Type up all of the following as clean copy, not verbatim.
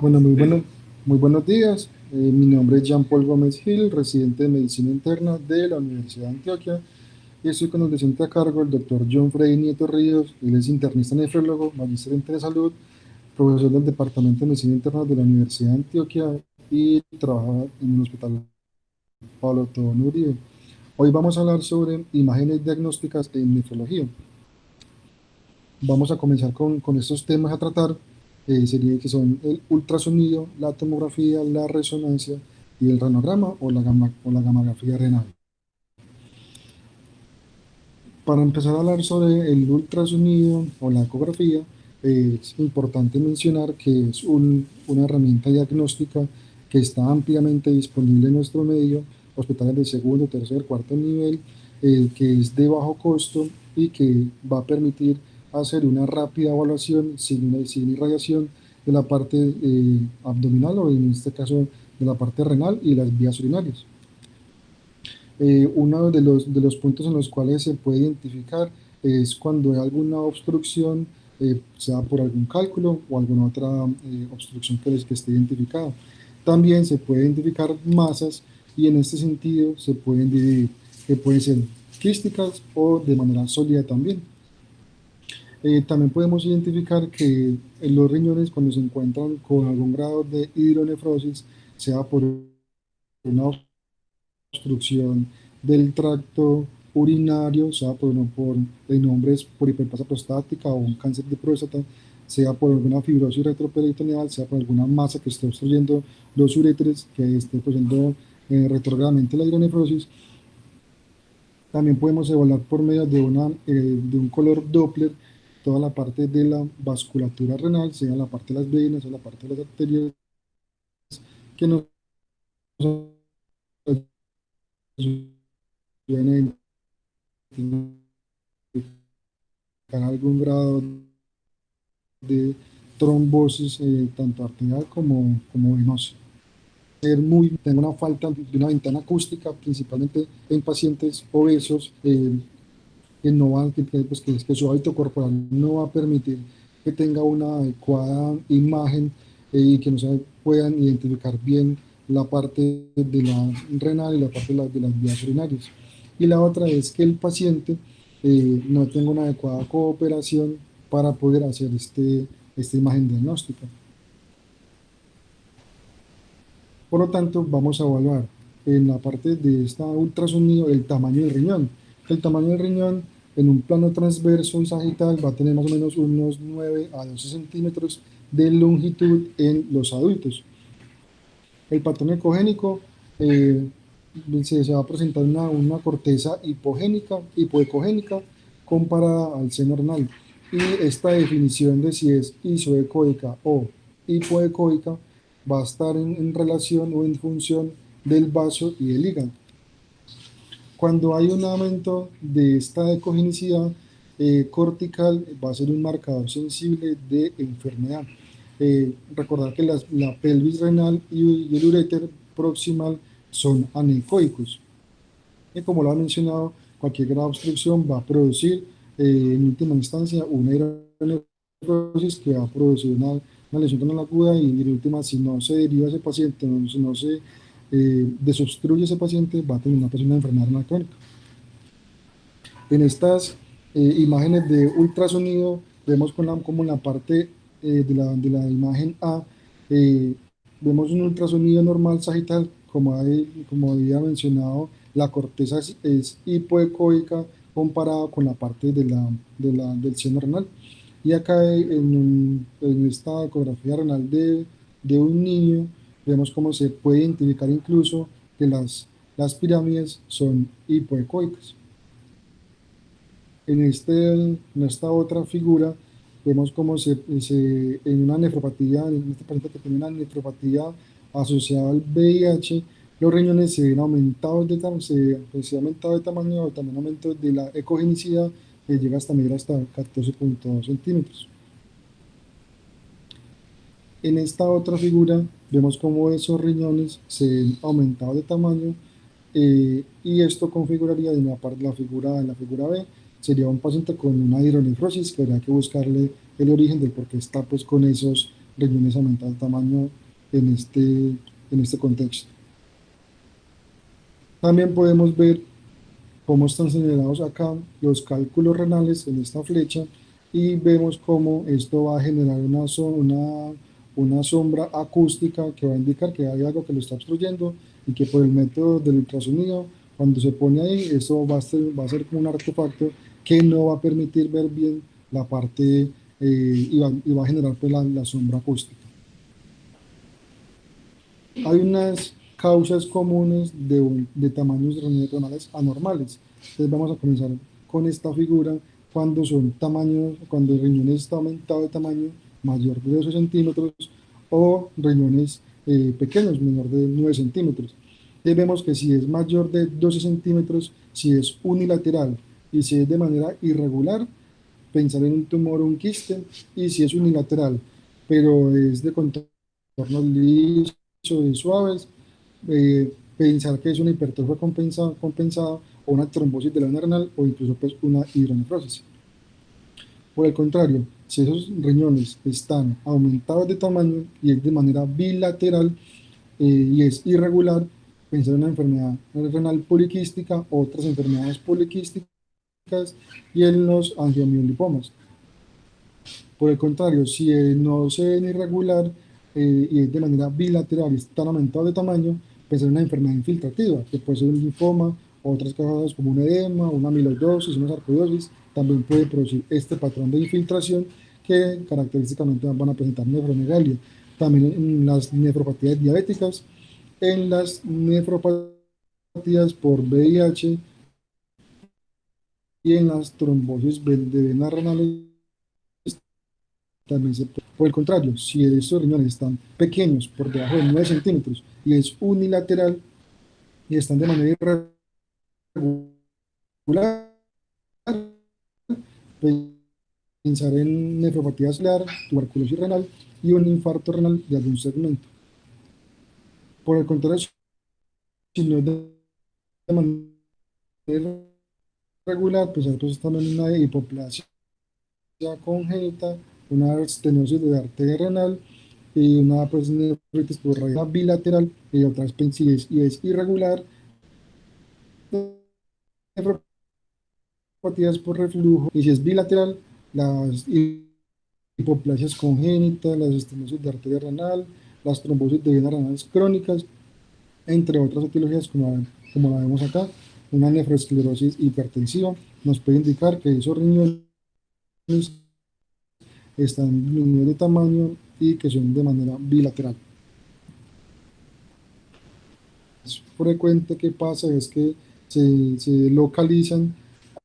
Bueno, muy buenos días. Mi nombre es Jean Paul Gómez Gil, residente de Medicina Interna de la Universidad de Antioquia, y estoy con el docente a cargo, el doctor John Frey Nieto Ríos. Él es internista nefrólogo, magíster en telesalud, profesor del Departamento de Medicina Interna de la Universidad de Antioquia y trabaja en un hospital Pablo Tobón Uribe. Hoy vamos a hablar sobre imágenes diagnósticas en nefrología. Vamos a comenzar con estos temas a tratar, sería que son el ultrasonido, la tomografía, la resonancia y el renograma o la gamografía renal. Para empezar a hablar sobre el ultrasonido o la ecografía, es importante mencionar que es una herramienta diagnóstica que está ampliamente disponible en nuestro medio, hospitales de segundo, tercer, cuarto nivel, que es de bajo costo y que va a permitir hacer una rápida evaluación sin irradiación de la parte abdominal o en este caso de la parte renal y las vías urinarias. Uno de los puntos en los cuales se puede identificar es cuando hay alguna obstrucción, sea por algún cálculo o alguna otra obstrucción que esté identificada. También se puede identificar masas y en este sentido se pueden dividir, que pueden ser quísticas o de manera sólida también. También podemos identificar que en los riñones cuando se encuentran con algún grado de hidronefrosis, sea por una obstrucción del tracto urinario, sea por el nombre es por hiperplasia prostática o un cáncer de próstata, sea por alguna fibrosis retroperitoneal, sea por alguna masa que esté obstruyendo los uréteres, que esté produciendo retrógradamente la hidronefrosis. También podemos evaluar por medio de un color Doppler toda la parte de la vasculatura renal, sea la parte de las venas o la parte de las arterias, que nos ayudan a identificar algún grado de trombosis, tanto arterial como venosa. Tengo una falta de una ventana acústica, principalmente en pacientes obesos, que no van, que su hábito corporal no va a permitir que tenga una adecuada imagen y que no se puedan identificar bien la parte de la renal y la parte de las vías urinarias. Y la otra es que el paciente no tenga una adecuada cooperación para poder hacer esta imagen diagnóstica. Por lo tanto, vamos a evaluar en la parte de esta ultrasonido el tamaño del riñón. El tamaño del riñón en un plano transverso y sagital va a tener más o menos unos 9 a 12 centímetros de longitud en los adultos. El patrón ecogénico eh, se va a presentar una corteza hipoecogénica comparada al seno renal. Y esta definición de si es isoecoica o hipoecoica va a estar en relación o en función del vaso y del hígado. Cuando hay un aumento de esta ecogenicidad cortical, va a ser un marcador sensible de enfermedad. Recordar que la pelvis renal y el uréter proximal son anecoicos. Y como lo ha mencionado, cualquier grado de obstrucción va a producir, en última instancia, una hidronefrosis que va a producir una lesión renal aguda y, en última, si no se deriva ese paciente, si no se desobstruye ese paciente, va a tener una enfermedad renal crónica. En estas imágenes de ultrasonido vemos como en la parte de la imagen A, eh, vemos un ultrasonido normal sagital, como había mencionado, la corteza es hipoecoica comparada con la parte del seno renal. Y acá en esta ecografía renal de un niño, vemos cómo se puede identificar incluso que las pirámides son hipoecoicas. En esta otra figura vemos cómo en una nefropatía, en este paciente que tiene una nefropatía asociada al VIH, los riñones se ven aumentados se ha aumentado de tamaño, también aumento de la ecogenicidad, que llega hasta medir hasta 14,2 centímetros. En esta otra figura vemos cómo esos riñones se ven aumentados de tamaño, y esto configuraría de una parte en la figura B, sería un paciente con una hidronefrosis que habría que buscarle el origen del por qué está pues con riñones aumentados de tamaño en este contexto. También podemos ver cómo están señalados acá los cálculos renales en esta flecha y vemos cómo esto va a generar una sombra acústica que va a indicar que hay algo que lo está obstruyendo y que por el método del ultrasonido, cuando se pone ahí, eso va a ser como un artefacto que no va a permitir ver bien la parte y va a generar pues, la sombra acústica. Hay unas causas comunes de tamaños renales anormales. Entonces vamos a comenzar con esta figura cuando son tamaños, cuando el riñón está aumentado de tamaño mayor de 12 centímetros o riñones pequeños, menor de 9 centímetros. Entonces vemos que si es mayor de 12 centímetros, si es unilateral y si es de manera irregular, pensar en un tumor o un quiste, y si es unilateral, pero es de contornos lisos y suaves, pensar que es una hipertrofia compensada o una trombosis de la vena renal o incluso pues una hidronefrosis. Por el contrario, si esos riñones están aumentados de tamaño y es de manera bilateral y es irregular, pensar en una enfermedad renal poliquística, otras enfermedades poliquísticas y en los angiomiolipomas. Por el contrario, si no se ven irregular y es de manera bilateral y están aumentados de tamaño, puede ser una enfermedad infiltrativa, que puede ser un linfoma, otras causas como un edema, una amiloidosis, una sarcoidosis, también puede producir este patrón de infiltración que característicamente van a presentar nefromegalia. También en las nefropatías diabéticas, en las nefropatías por VIH y en las trombosis de venas renales también por el contrario, si estos riñones están pequeños, por debajo de 9 centímetros, y es unilateral y están de manera irregular, pues, pensar en nefropatía celular, tuberculosis renal y un infarto renal de algún segmento. Por el contrario, si no es de manera irregular, pues entonces también una hipoplasia congénita, una estenosis de arteria renal y una pues, nefritis por raíz bilateral y otra vez y es irregular, nefropatías por reflujo y si es bilateral, las hipoplasias congénitas, las estenosis de arteria renal, las trombosis de venas renales crónicas, entre otras etiologías como la vemos acá, una nefroesclerosis hipertensiva nos puede indicar que esos riñones están disminuidos de tamaño y que son de manera bilateral. Frecuente que pasa es que se localizan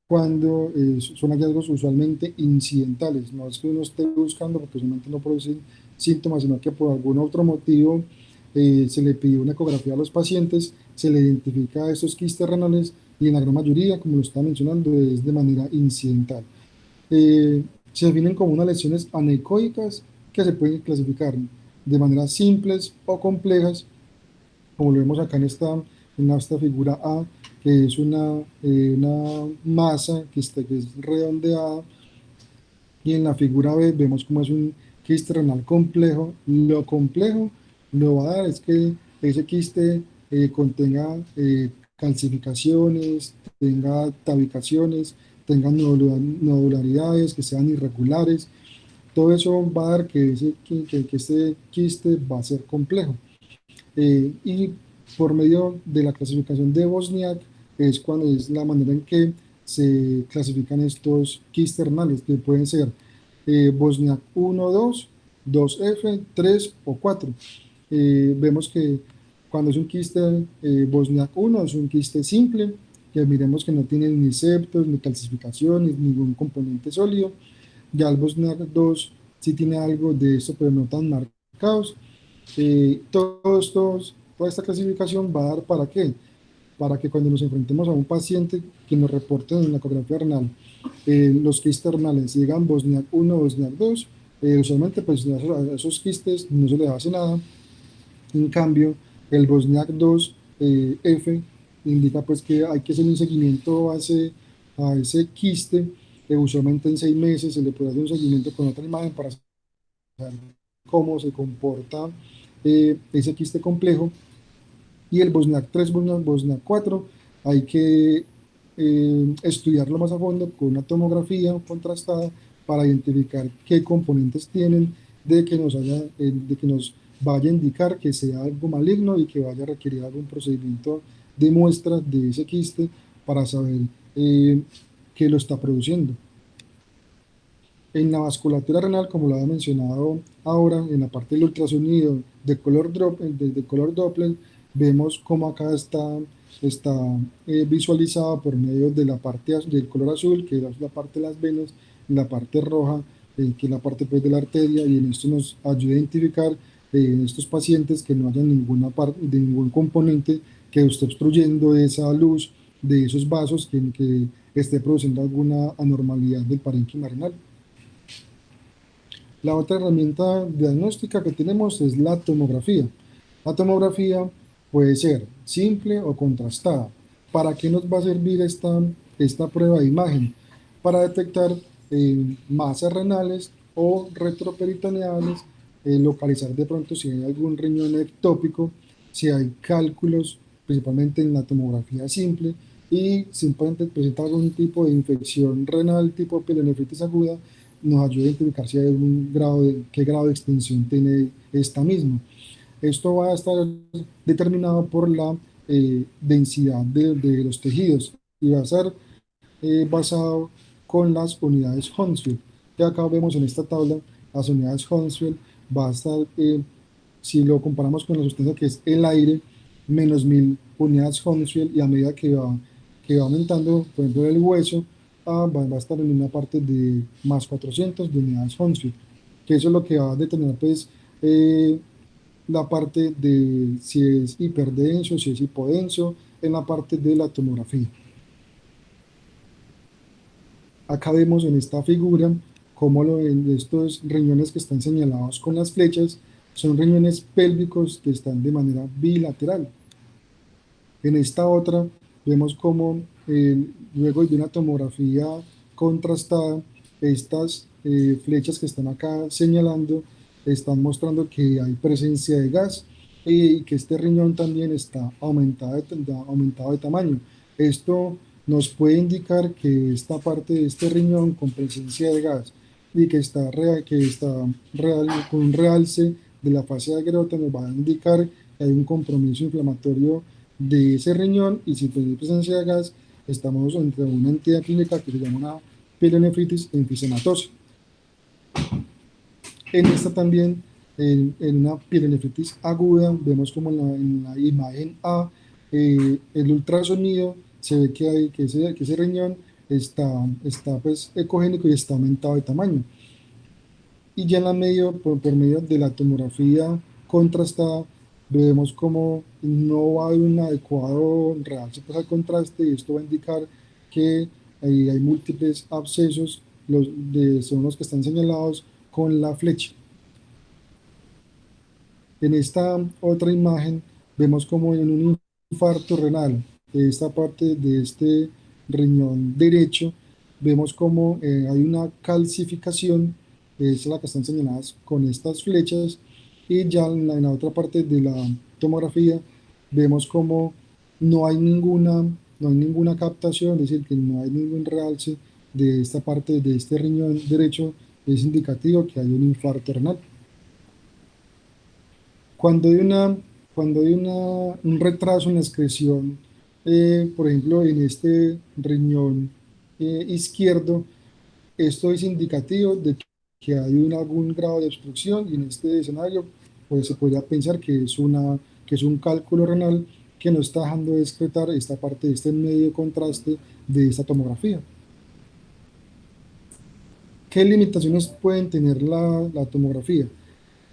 cuando son hallazgos usualmente incidentales, no es que uno esté buscando porque usualmente no producen síntomas, sino que por algún otro motivo se le pidió una ecografía a los pacientes, se le identifica a estos quistes renales y en la gran mayoría, como lo estaba mencionando, es de manera incidental. Se definen como unas lesiones anecoicas que se pueden clasificar de manera simples o complejas, como lo vemos acá en esta figura A, que es una masa que es redondeada, y en la figura B vemos cómo es un quiste renal complejo. Lo complejo lo va a dar es que ese quiste contenga calcificaciones, tenga tabicaciones, tenga nodularidades, que sean irregulares. Todo eso va a dar que este quiste va a ser complejo. Y por medio de la clasificación de Bosniak es cuando es la manera en que se clasifican estos quistes renales, que pueden ser Bosniak 1, 2, 2F, 3 o 4. Vemos que cuando es un quiste Bosniak 1 es un quiste simple, que miremos que no tiene ni septos, ni calcificaciones, ningún componente sólido. Ya el Bosniak 2 sí tiene algo de esto, pero no tan marcados. Toda esta clasificación va a dar para qué, para que cuando nos enfrentemos a un paciente que nos reporte en la ecografía renal los quistes renales llegan Bosniak 1 o Bosniak 2, usualmente pues a esos quistes no se les hace nada. En cambio, el Bosniak 2 F indica pues que hay que hacer un seguimiento a ese quiste, usualmente en 6 meses se le puede hacer un seguimiento con otra imagen para saber cómo se comporta ese quiste complejo. Y el Bosniak 3, Bosniak 4, hay que estudiarlo más a fondo con una tomografía contrastada para identificar qué componentes tienen de que nos vaya a indicar que sea algo maligno y que vaya a requerir algún procedimiento de muestra de ese quiste para saber qué lo está produciendo. En la vasculatura renal, como lo había mencionado ahora, en la parte del ultrasonido de color Doppler, vemos cómo acá está visualizado por medio de la parte del color azul, que es la parte de las venas, la parte roja, que es la parte pues, de la arteria, y en esto nos ayuda a identificar en estos pacientes que no haya ninguna parte, de ningún componente que esté obstruyendo esa luz de esos vasos que esté produciendo alguna anormalidad del parénquima renal. La otra herramienta diagnóstica que tenemos es la tomografía. La tomografía puede ser simple o contrastada. ¿Para qué nos va a servir esta prueba de imagen? Para detectar masas renales o retroperitoneales, localizar de pronto si hay algún riñón ectópico, si hay cálculos, principalmente en la tomografía simple, y simplemente presenta algún tipo de infección renal tipo pielonefritis aguda, nos ayuda a identificar si hay qué grado de extensión tiene esta misma. Esto va a estar determinado por la densidad de los tejidos y va a ser basado con las unidades Hounsfield, que acá vemos en esta tabla. Las unidades Hounsfield va a estar, si lo comparamos con la sustancia que es el aire, menos 1000 unidades Hounsfield, y a medida que va aumentando, por ejemplo, el hueso, va a estar en una parte de más 400 de unidades Hounsfield, que eso es lo que va a determinar pues, la parte de si es hiperdenso, si es hipodenso, en la parte de la tomografía. Acá vemos en esta figura cómo estos riñones que están señalados con las flechas son riñones pélvicos que están de manera bilateral. En esta otra vemos cómo luego de una tomografía contrastada, estas flechas que están acá señalando están mostrando que hay presencia de gas y que este riñón también está aumentado de tamaño. Esto nos puede indicar que esta parte de este riñón con presencia de gas y que está con un realce de la fase de Grota nos va a indicar que hay un compromiso inflamatorio de ese riñón, y si tiene presencia de gas, estamos entre una entidad clínica que se llama una pielonefritis enfisematosa. En esta también, en una pielonefritis aguda, vemos como en la imagen A, el ultrasonido, se ve que ese riñón está pues ecogénico y está aumentado de tamaño. Y ya en la por medio de la tomografía contrastada, vemos como no va a haber un adecuado realce pues, al contraste, y esto va a indicar que hay múltiples abscesos, son los que están señalados con la flecha. En esta otra imagen vemos como en un infarto renal, de esta parte de este riñón derecho, vemos como hay una calcificación, es la que están señaladas con estas flechas, y ya en la otra parte de la tomografía vemos como no hay ninguna captación, es decir, que no hay ningún realce de esta parte de este riñón derecho, es indicativo que hay un infarto renal. Cuando hay un retraso en la excreción, por ejemplo, en este riñón izquierdo, esto es indicativo de que hay algún grado de obstrucción, y en este escenario pues, se podría pensar que es un cálculo renal que no está dejando de excretar esta parte de este medio de contraste de esta tomografía. ¿Qué limitaciones pueden tener la tomografía?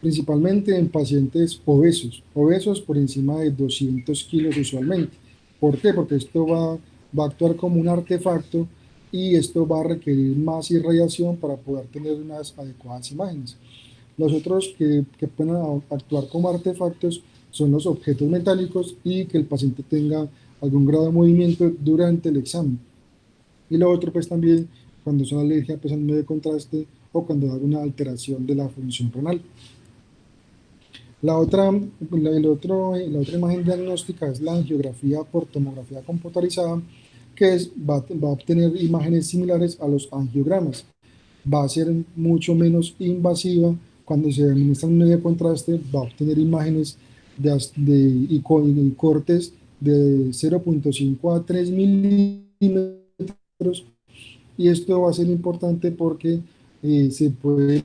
Principalmente en pacientes obesos por encima de 200 kilos usualmente. ¿Por qué? Porque esto va a actuar como un artefacto, y esto va a requerir más irradiación para poder tener unas adecuadas imágenes. Los otros que pueden actuar como artefactos son los objetos metálicos y que el paciente tenga algún grado de movimiento durante el examen. Y lo otro pues también cuando es una alergia pues, al medio de contraste, o cuando hay una alteración de la función renal. La otra, la otra imagen diagnóstica es la angiografía por tomografía computarizada, que va a obtener imágenes similares a los angiogramas. Va a ser mucho menos invasiva. Cuando se administra un medio de contraste, va a obtener imágenes y cortes de 0,5 a 3 milímetros. Y esto va a ser importante porque se puede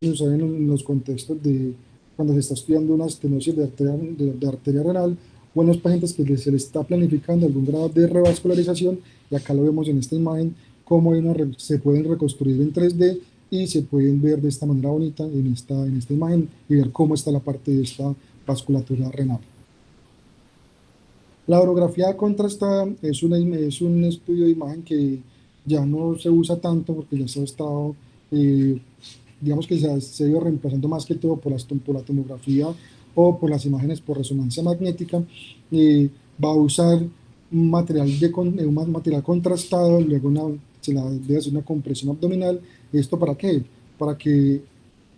usar en los contextos de cuando se está estudiando una estenosis de arteria renal o en los pacientes que se les está planificando algún grado de revascularización. Y acá lo vemos en esta imagen, cómo se pueden reconstruir en 3D y se pueden ver de esta manera bonita en esta imagen y ver cómo está la parte de esta vasculatura renal. La orografía contrastada es un estudio de imagen que ya no se usa tanto porque ya se ha estado, eh, digamos que se ha ido reemplazando más que todo por la tomografía o por las imágenes por resonancia magnética. Va a usar un material contrastado, luego se la debe hacer una compresión abdominal. ¿Esto para qué? Para que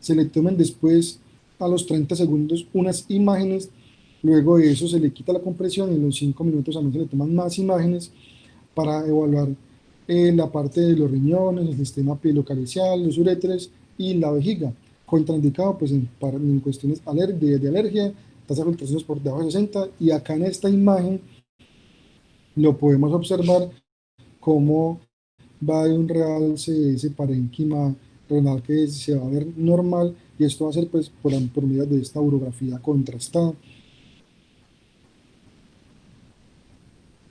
se le tomen después a los 30 segundos unas imágenes. Luego de eso se le quita la compresión y en los 5 minutos también se le toman más imágenes para evaluar la parte de los riñones, el sistema pilocaricial, los uréteres y la vejiga. Contraindicado pues en cuestiones de alergia, tasa de filtraciones por debajo de 60. Y acá en esta imagen lo podemos observar cómo va de un realce de ese parénquima renal que se va a ver normal, y esto va a ser pues por medio de esta urografía contrastada.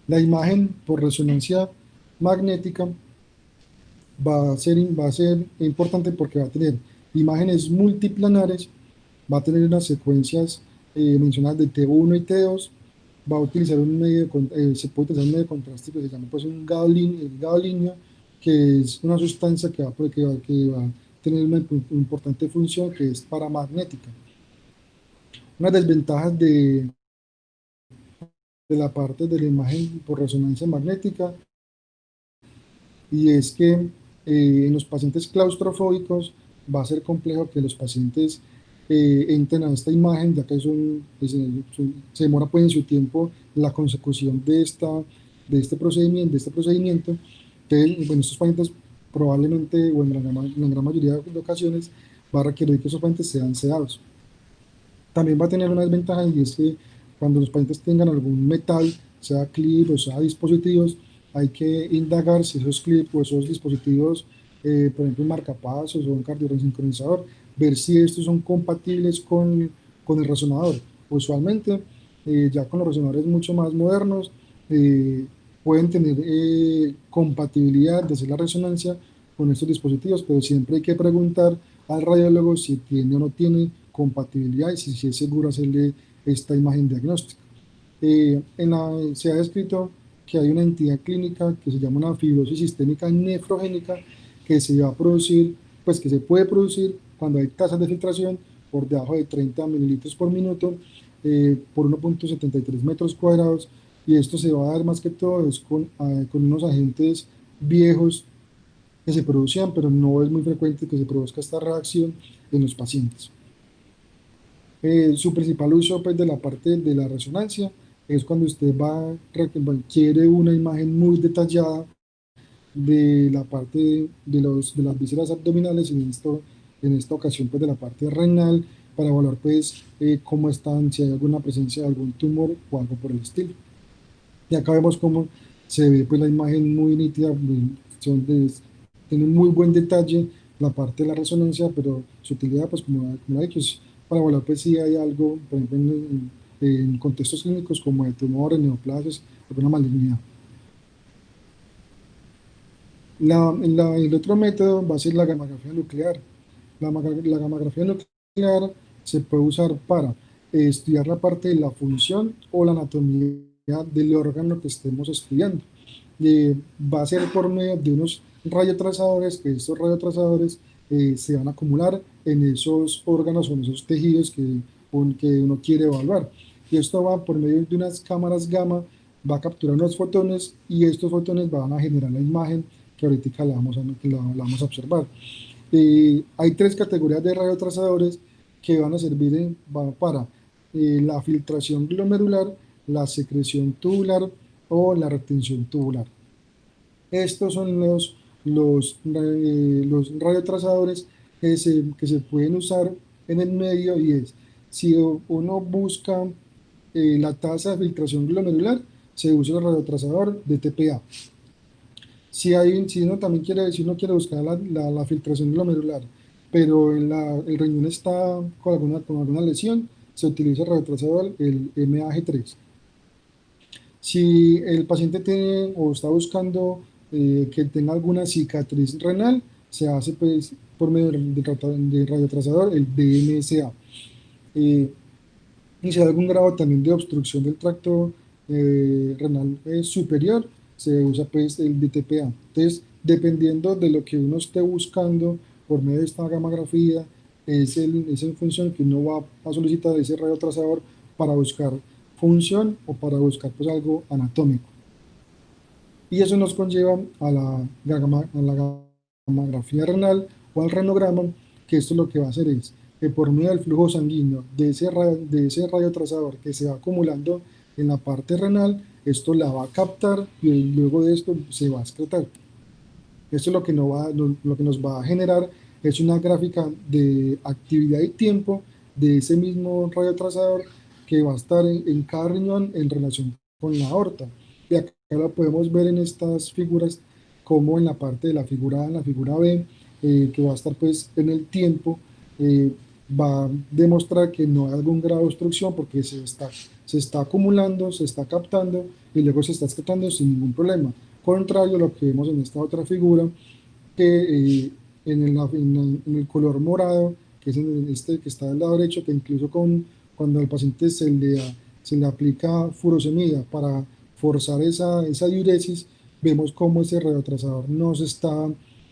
La imagen por resonancia magnética va a ser importante porque va a tener imágenes multiplanares, va a tener unas secuencias mencionadas de T1 y T2, va a utilizar se puede utilizar un medio de contraste que se llama pues un gadolinio, que es una sustancia que va a tener una importante función que es paramagnética. Unas desventajas de la parte de la imagen por resonancia magnética, y es que en los pacientes claustrofóbicos va a ser complejo que los pacientes entren a esta imagen, ya que se demora pues en su tiempo la consecución de este procedimiento. Entonces, bueno, estos pacientes probablemente, o en la gran mayoría de ocasiones, va a requerir que esos pacientes sean sedados. También va a tener una desventaja, y es que cuando los pacientes tengan algún metal, sea clip o sea dispositivos, hay que indagar si esos clips o esos dispositivos, por ejemplo, un marcapasos o un cardioresincronizador, ver si estos son compatibles con el resonador. Usualmente, ya con los resonadores mucho más modernos, pueden tener compatibilidad de hacer la resonancia con estos dispositivos, pero siempre hay que preguntar al radiólogo si tiene o no tiene compatibilidad y si es seguro hacerle esta imagen diagnóstica. Se ha descrito que hay una entidad clínica que se llama una fibrosis sistémica nefrogénica que se va a producir, pues que se puede producir cuando hay tasas de filtración por debajo de 30 mililitros por minuto por 1,73 metros cuadrados, y esto se va a dar más que todo es con unos agentes viejos que se producían, pero no es muy frecuente que se produzca esta reacción en los pacientes. Su principal uso pues, de la parte de la resonancia es cuando usted quiere una imagen muy detallada de la parte de las vísceras abdominales, y en esta ocasión pues, de la parte renal, para evaluar pues, cómo están, si hay alguna presencia de algún tumor o algo por el estilo. Y acá vemos cómo se ve pues, la imagen muy nítida, tiene muy buen detalle la parte de la resonancia, pero su utilidad, pues como he dicho, es para evaluar pues, si hay algo, por ejemplo, en contextos clínicos como de tumores, neoplasias, alguna malignidad. El otro método va a ser la gamografía nuclear. La gamografía nuclear se puede usar para estudiar la parte de la función o la anatomía del órgano que estemos estudiando. Va a ser por medio de unos radiotrazadores, que estos radiotrazadores se van a acumular en esos órganos o en esos tejidos que uno quiere evaluar. Y esto va por medio de unas cámaras gamma, va a capturar unos fotones, y estos fotones van a generar la imagen que ahorita la vamos a observar. Hay tres categorías de radiotrazadores que van a servir para la filtración glomerular, la secreción tubular o la retención tubular. Estos son los radiotrazadores que se pueden usar en el medio y es, si uno busca la tasa de filtración glomerular, se usa el radiotrazador de TPA. Si uno también quiere, si uno quiere buscar la filtración glomerular, pero el riñón está con alguna lesión, se utiliza el radiotrazador, el MAG3. Si el paciente tiene o está buscando que tenga alguna cicatriz renal, se hace pues por medio de radiotrazador, el DMSA. Eh, y si hay algún grado también de obstrucción del tracto renal superior, se usa pues el DTPA. Entonces, dependiendo de lo que uno esté buscando por medio de esta gamografía, es en función que uno va a solicitar ese radiotrazador para buscar función o para buscar pues algo anatómico. Y eso nos conlleva a la gamografía renal o al renograma, que esto lo que va a hacer es que por medio del flujo sanguíneo de ese radiotrazador que se va acumulando en la parte renal, esto la va a captar y luego de esto se va a excretar. Esto lo que, lo que nos va a generar es una gráfica de actividad y tiempo de ese mismo radiotrazador que va a estar en cada riñón en relación con la aorta. Y acá lo podemos ver en estas figuras, como en la parte de la figura A, en la figura B, que va a estar pues en el tiempo, eh, va a demostrar que no hay algún grado de obstrucción porque se está acumulando, se está captando y luego se está excretando sin ningún problema. Contrario a lo que vemos en esta otra figura, que en el color morado, que es en este que está del lado derecho, que incluso cuando al paciente se le aplica furosemida para forzar esa diuresis, vemos cómo ese radiotrasador nos está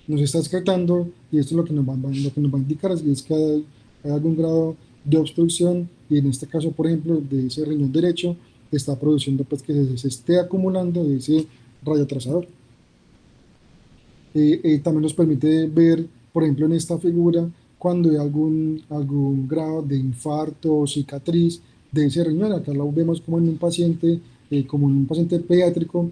excretando y esto es lo que nos va a indicar es que hay algún grado de obstrucción y en este caso, por ejemplo, de ese riñón derecho, está produciendo pues que se esté acumulando ese radiotrasador. También nos permite ver, por ejemplo, en esta figura, cuando hay algún grado de infarto o cicatriz de ese riñón. Acá lo vemos como en un paciente pediátrico,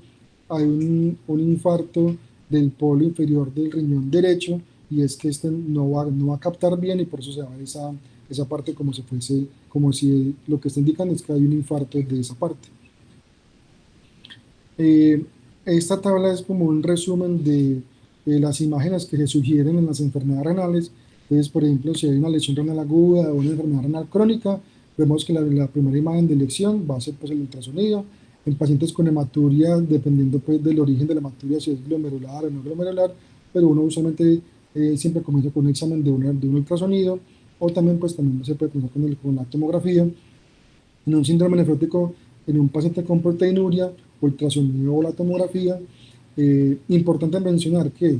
hay un infarto del polo inferior del riñón derecho y es que este no va a captar bien y por eso se va a ver esa parte como si fuese, como si lo que está indicando es que hay un infarto de esa parte. Eh, Esta tabla es como un resumen de las imágenes que se sugieren en las enfermedades renales. Entonces, por ejemplo, si hay una lesión renal aguda o una enfermedad renal crónica, vemos que la primera imagen de lesión va a ser pues, el ultrasonido. En pacientes con hematuria, dependiendo pues, del origen de la hematuria, si es glomerular o no glomerular, pero uno usualmente siempre comienza con un examen de un ultrasonido, o también, pues, también se puede comenzar con la tomografía. En un síndrome nefrótico, en un paciente con proteinuria, ultrasonido o la tomografía, importante mencionar que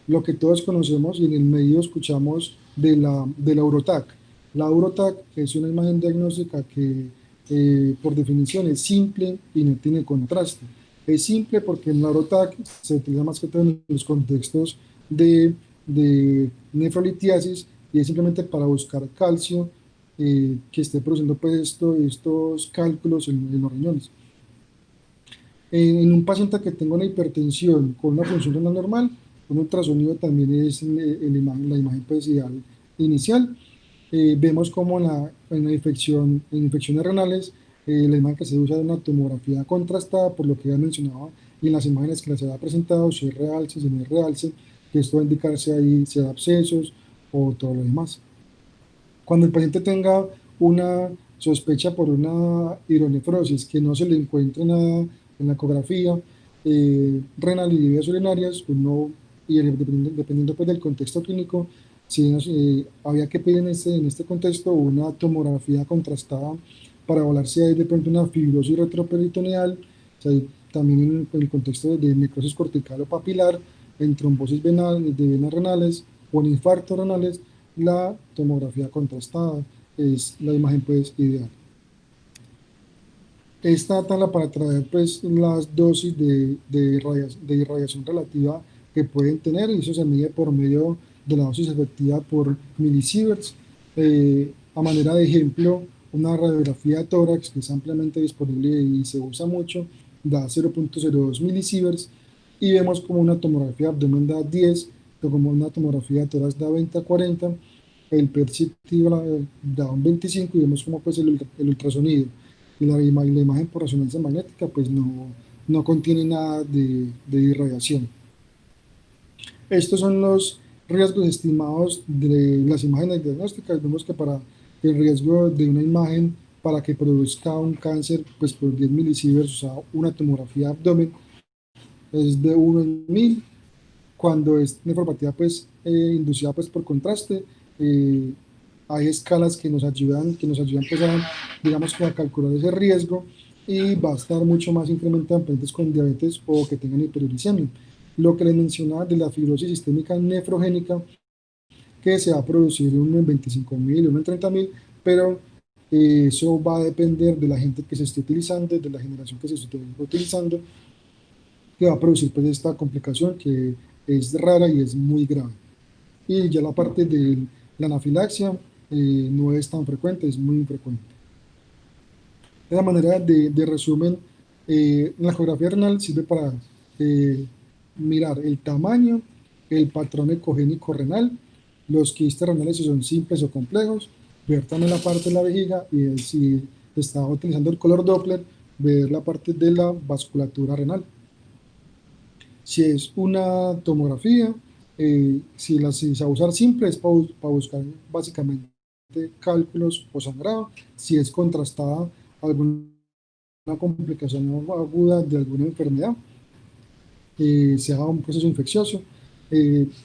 lo que todos conocemos y en el medio escuchamos de la Eurotac. La Eurotac es una imagen diagnóstica que por definición es simple y no tiene contraste. Es simple porque en la Eurotac se utiliza más que todo en los contextos de nefrolitiasis y es simplemente para buscar calcio que esté produciendo pues, estos cálculos en los riñones. En un paciente que tenga una hipertensión con una función renal normal, un ultrasonido también es la imagen pues, ideal inicial. Vemos como en en infecciones renales, la imagen que se usa es una tomografía contrastada, por lo que ya mencionaba, y en las imágenes que les había presentado, si es realce, si no es realce, que esto va a indicar si hay abscesos o todo lo demás. Cuando el paciente tenga una sospecha por una hidronefrosis, que no se le encuentre nada en la ecografía renal y de vías urinarias, dependiendo pues, del contexto clínico, si había que pedir en este contexto una tomografía contrastada para evaluar si hay de pronto una fibrosis retroperitoneal, también en el contexto de necrosis cortical o papilar, en trombosis de venas renales o en infartos renales, la tomografía contrastada es la imagen pues ideal. Esta tabla para traer pues las dosis de irradiación relativa que pueden tener y eso se mide por medio de la dosis efectiva por milisieverts. A manera de ejemplo, una radiografía de tórax, que es ampliamente disponible y se usa mucho, da 0.02 milisieverts, y vemos como una tomografía de abdomen da 10, o como una tomografía de tórax da 20 a 40, el PET-CT da un 25, y vemos como pues el ultrasonido y la imagen por resonancia magnética pues no contiene nada de irradiación. Estos son los riesgos estimados de las imágenes diagnósticas. Vemos que para el riesgo de una imagen para que produzca un cáncer, pues por 10 milisieverts, o sea, una tomografía de abdomen, es de 1 en 1000. Cuando es nefropatía pues, inducida pues, por contraste, eh, hay escalas que nos ayudan pues, digamos, que a calcular ese riesgo, y va a estar mucho más incrementado en pacientes con diabetes o que tengan hiperuricemia. Lo que les mencionaba de la fibrosis sistémica nefrogénica, que se va a producir uno en 25.000, uno en 30.000, pero eso va a depender de la gente que se esté utilizando, de la generación que se esté utilizando, que va a producir pues esta complicación que es rara y es muy grave. Y ya la parte de la anafilaxia no es tan frecuente, es muy infrecuente. De la manera de resumen, la ecografía renal sirve para eh, mirar el tamaño, el patrón ecogénico renal, los quistes renales si son simples o complejos, ver también la parte de la vejiga, y si está utilizando el color Doppler, ver la parte de la vasculatura renal. Si es una tomografía, si se va a usar simple, es para buscar básicamente cálculos o sangrado. Si es contrastada, alguna complicación aguda de alguna enfermedad, se haga un proceso infeccioso,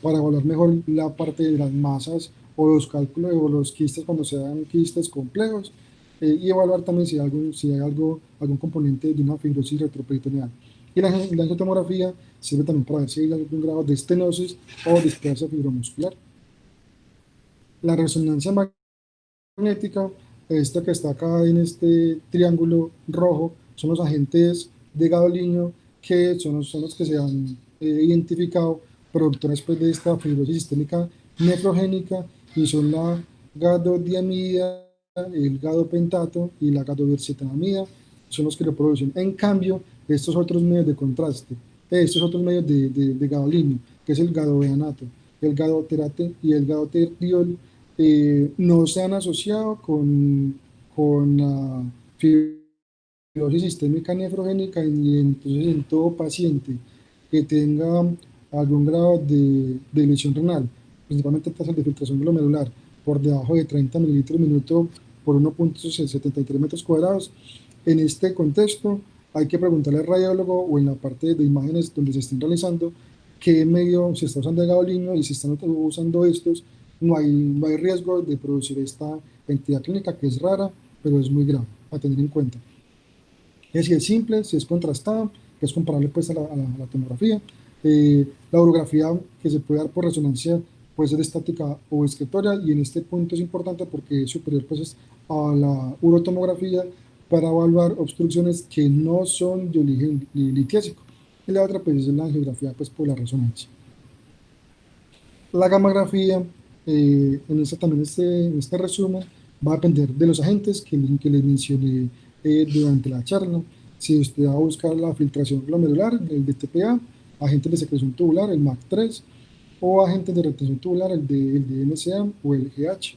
para evaluar mejor la parte de las masas o los cálculos o los quistes cuando se dan quistes complejos, y evaluar también si hay algún componente de una fibrosis retroperitoneal. Y la angiotomografía sirve también para ver si hay algún grado de estenosis o displasia fibromuscular. La resonancia magnética, esta que está acá en este triángulo rojo, son los agentes de gadolinio, que son los que se han identificado productores pues, de esta fibrosis sistémica nefrogénica, y son la gadodiamida, el gadopentato y la gadovircetamida, son los que lo producen. En cambio, estos otros medios de contraste, estos otros medios de gadolinio, que es el gadoveanato, el gadoterate y el gadoterdiol, no se han asociado con la fibrosis sistémica nefrogénica, y entonces en todo paciente que tenga algún grado de lesión renal, principalmente tasas de filtración glomerular por debajo de 30 mililitros minuto por 1.73 metros cuadrados, en este contexto hay que preguntarle al radiólogo o en la parte de imágenes donde se estén realizando qué medio se está usando de gadolinio, y si están usando estos, no hay riesgo de producir esta entidad clínica que es rara, pero es muy grave a tener en cuenta. Si es simple, si es contrastada, que es comparable pues a la tomografía. La urografía que se puede dar por resonancia puede ser estática o excretora, y en este punto es importante porque es superior pues a la urotomografía para evaluar obstrucciones que no son de origen litiésico. Y la otra pues es la angiografía pues por la resonancia. La gammagrafía, en este resumen, va a depender de los agentes que les mencioné durante la charla. Si usted va a buscar la filtración glomerular, el DTPA, agentes de secreción tubular, el MAC3, o agentes de retención tubular, el de NSA o el GH.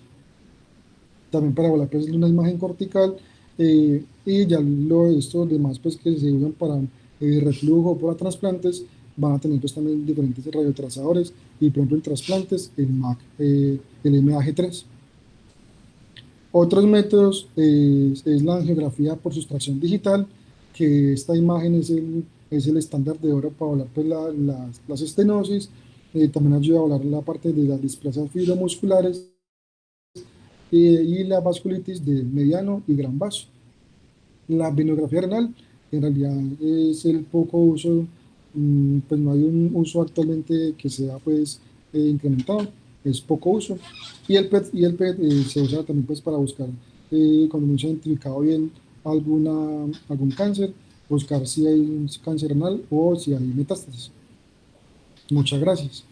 También para evaluar pues, una imagen cortical, y ya estos demás pues, que se usan para reflujo o para trasplantes, van a tener pues, también diferentes radiotrazadores, y por ejemplo en trasplantes el MAC, el MAG3. Otros métodos es la angiografía por sustracción digital, que esta imagen es el estándar de oro para evaluar pues, las estenosis. También ayuda a evaluar la parte de las displasias fibromusculares, y la vasculitis de mediano y gran vaso. La venografía renal en realidad es el poco uso, pues no hay un uso actualmente que sea pues incrementado, es poco uso. Y el PET se usa también pues para buscar, cuando no se ha identificado bien algún cáncer, buscar si hay un cáncer renal o si hay metástasis. Muchas gracias.